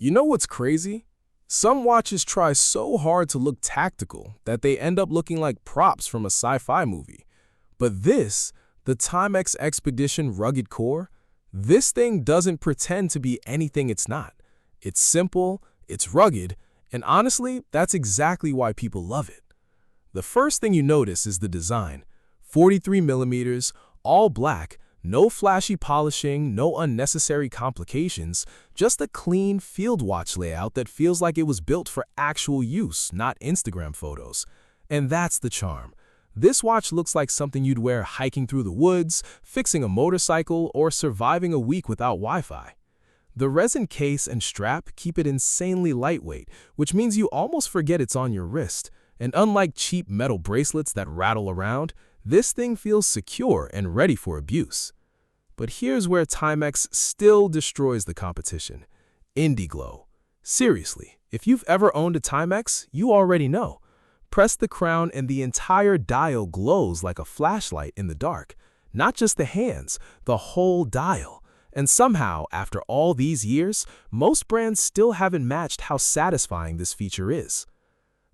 You know what's crazy? Some watches try so hard to look tactical that they end up looking like props from a sci-fi movie. But this, the Timex Expedition Rugged Core, this thing doesn't pretend to be anything it's not. It's simple, it's rugged, and honestly, that's exactly why people love it. The first thing you notice is the design. 43 millimeters, all black, no flashy polishing, no unnecessary complications, just a clean field watch layout that feels like it was built for actual use, not Instagram photos. And that's the charm. This watch looks like something you'd wear hiking through the woods, fixing a motorcycle, or surviving a week without Wi-Fi. The resin case and strap keep it insanely lightweight, which means you almost forget it's on your wrist. And unlike cheap metal bracelets that rattle around, this thing feels secure and ready for abuse. But here's where Timex still destroys the competition. Indiglow. Seriously, if you've ever owned a Timex, you already know. Press the crown and the entire dial glows like a flashlight in the dark. Not just the hands, the whole dial. And somehow, after all these years, most brands still haven't matched how satisfying this feature is.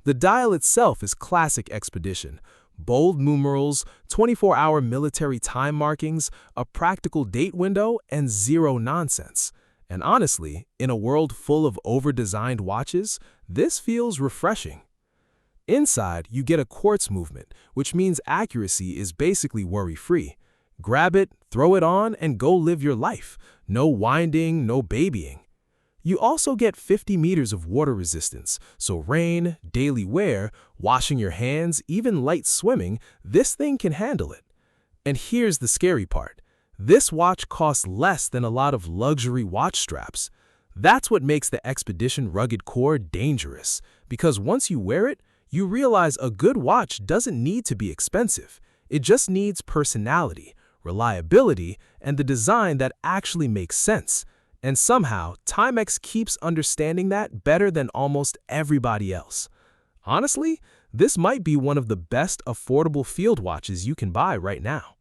The dial itself is classic Expedition. Bold numerals, 24-hour military time markings, a practical date window, and zero nonsense. And honestly, in a world full of over-designed watches, this feels refreshing. Inside, you get a quartz movement, which means accuracy is basically worry-free. Grab it, throw it on, and go live your life. No winding, no babying. You also get 50 meters of water resistance, so rain, daily wear, washing your hands, even light swimming, this thing can handle it. And here's the scary part. This watch costs less than a lot of luxury watch straps. That's what makes the Expedition Rugged Core dangerous, because once you wear it, you realize a good watch doesn't need to be expensive. It just needs personality, reliability, and the design that actually makes sense. And somehow, Timex keeps understanding that better than almost everybody else. Honestly, this might be one of the best affordable field watches you can buy right now.